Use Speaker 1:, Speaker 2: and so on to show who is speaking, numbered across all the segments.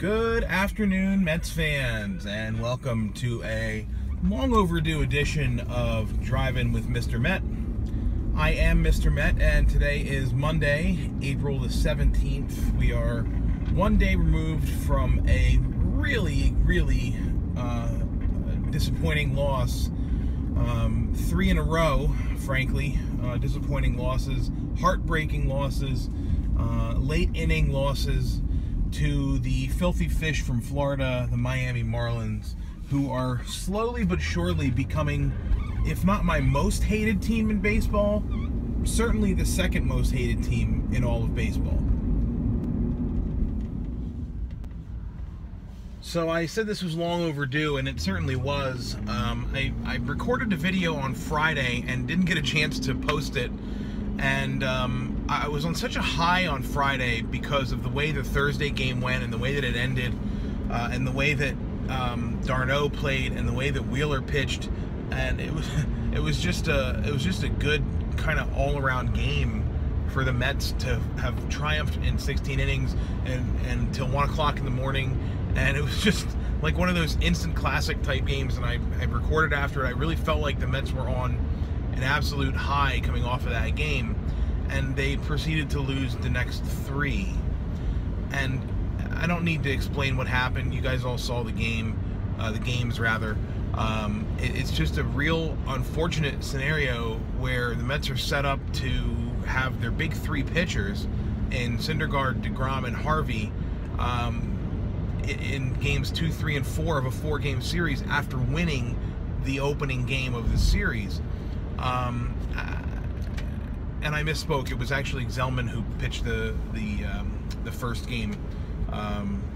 Speaker 1: Good afternoon, Mets fans, and welcome to a long overdue edition of Driving with Mr. Met. I am Mr. Met, and today is Monday, April the 17th. We are one day removed from a really disappointing loss. 3 in a row, frankly. Disappointing losses, heartbreaking losses, late inning losses to the filthy fish from Florida, the Miami Marlins, who are slowly but surely becoming, if not my most hated team in baseball, certainly the second most hated team in all of baseball. So I said this was long overdue, and it certainly was. I recorded a video on Friday and didn't get a chance to post it. And I was on such a high on Friday because of the way the Thursday game went and the way that it ended, and the way that d'Arnaud played and the way that Wheeler pitched, and it was just a good kind of all-around game for the Mets to have triumphed in 16 innings and until 1 o'clock in the morning. And it was just like one of those instant classic type games. And I recorded after it. I really felt like the Mets were on an absolute high coming off of that game, and they proceeded to lose the next 3. And I don't need to explain what happened. You guys all saw the games rather. It's just a real unfortunate scenario where the Mets are set up to have their big 3 pitchers in Syndergaard, DeGrom, and Harvey in games 2, 3, and 4 of a 4-game series after winning the opening game of the series. And I misspoke. It was actually Zellman who pitched the first game.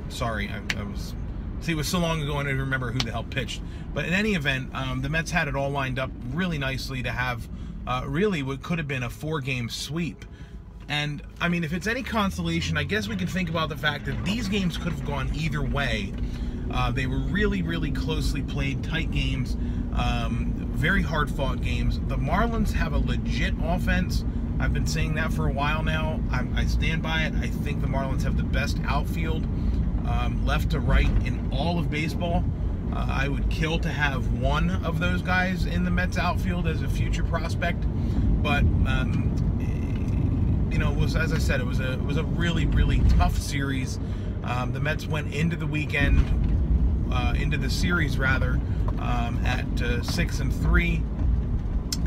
Speaker 1: Sorry, it was so long ago I don't remember who the hell pitched. But in any event, the Mets had it all lined up really nicely to have really what could have been a 4-game sweep. And I mean, if it's any consolation, I guess we can think about the fact that these games could have gone either way. They were really closely played, tight games. Very hard-fought games. The Marlins have a legit offense. I've been saying that for a while now. I stand by it. I think the Marlins have the best outfield, left to right, in all of baseball. I would kill to have one of those guys in the Mets outfield as a future prospect. But you know, as I said, it was a really tough series. The Mets went into the weekend, into the series rather, at 6-3,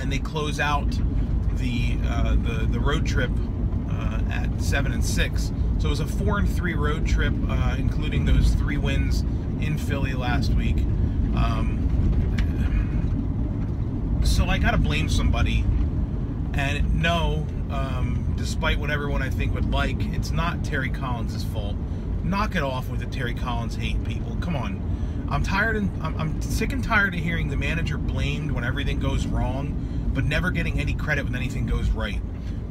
Speaker 1: and they close out the road trip at 7-6. So it was a 4-3 road trip, including those 3 wins in Philly last week. So I gotta blame somebody, and no, despite what everyone I think would like, it's not Terry Collins' fault. Knock it off with the Terry Collins hate, people. Come on. I'm sick and tired of hearing the manager blamed when everything goes wrong, but never getting any credit when anything goes right.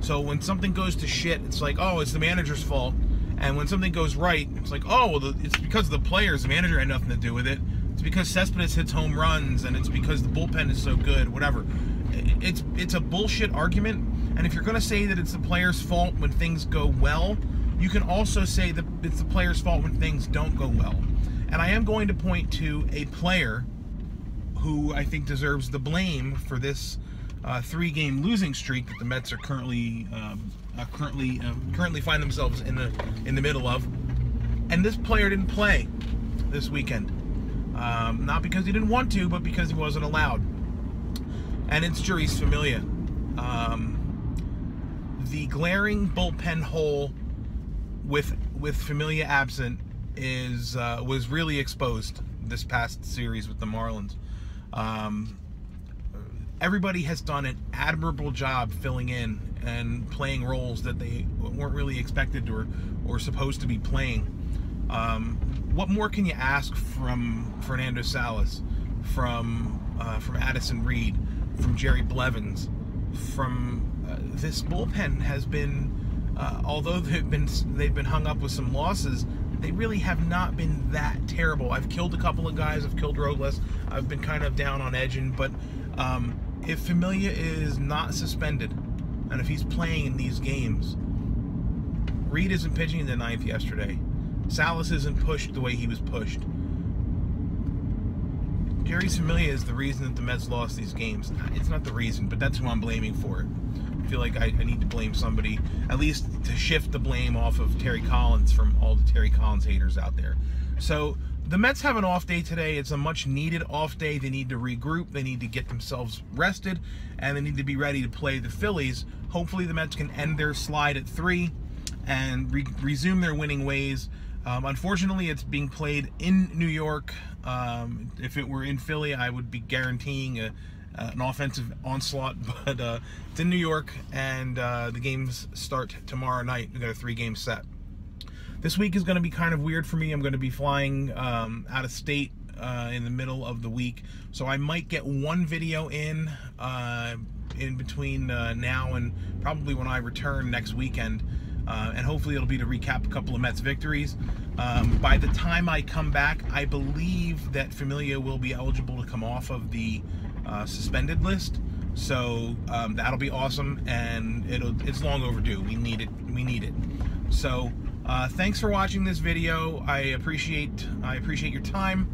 Speaker 1: So when something goes to shit, it's like, oh, it's the manager's fault. And when something goes right, it's like, oh, well, it's because of the players. The manager had nothing to do with it. It's because Cespedes hits home runs, and it's because the bullpen is so good, whatever. It's a bullshit argument. And if you're going to say that it's the player's fault when things go well, you can also say that it's the player's fault when things don't go well. And I am going to point to a player who I think deserves the blame for this 3-game losing streak that the Mets are currently find themselves in the middle of. And this player didn't play this weekend, not because he didn't want to, but because he wasn't allowed. And it's Jeurys Familia. The glaring bullpen hole with Familia absent was really exposed this past series with the Marlins. Everybody has done an admirable job filling in and playing roles that they weren't really expected or supposed to be playing. What more can you ask from Fernando Salas, from Addison Reed, from Jerry Blevins, from this bullpen has been, although they've been hung up with some losses, they really have not been that terrible. I've killed a couple of guys. I've killed Robles. I've been kind of down on Edgin, but if Familia is not suspended, and if he's playing in these games, Reed isn't pitching in the 9th yesterday. Salas isn't pushed the way he was pushed. Jerry Familia is the reason that the Mets lost these games. It's not the reason, but that's who I'm blaming for it. I feel like I need to blame somebody, at least to shift the blame off of Terry Collins from all the Terry Collins haters out there. So the Mets have an off day today. It's a much needed off day. They need to regroup. They need to get themselves rested, and they need to be ready to play the Phillies. Hopefully the Mets can end their slide at 3 and resume their winning ways. Unfortunately, it's being played in New York. If it were in Philly, I would be guaranteeing an offensive onslaught, but it's in New York, and the games start tomorrow night. We've got a 3-game set. This week is going to be kind of weird for me. I'm going to be flying out of state in the middle of the week, so I might get one video in between now and probably when I return next weekend. And hopefully it'll be to recap a couple of Mets victories. By the time I come back, I believe that Familia will be eligible to come off of the suspended list. So that'll be awesome, and it's long overdue. We need it. We need it. So thanks for watching this video. I appreciate your time.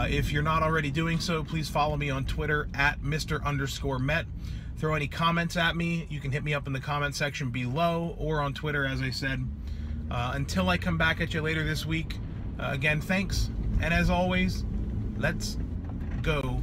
Speaker 1: If you're not already doing so, please follow me on Twitter at Mr_Met. Throw any comments at me. You can hit me up in the comment section below or on Twitter, as I said. Until I come back at you later this week, again, thanks. And as always, let's go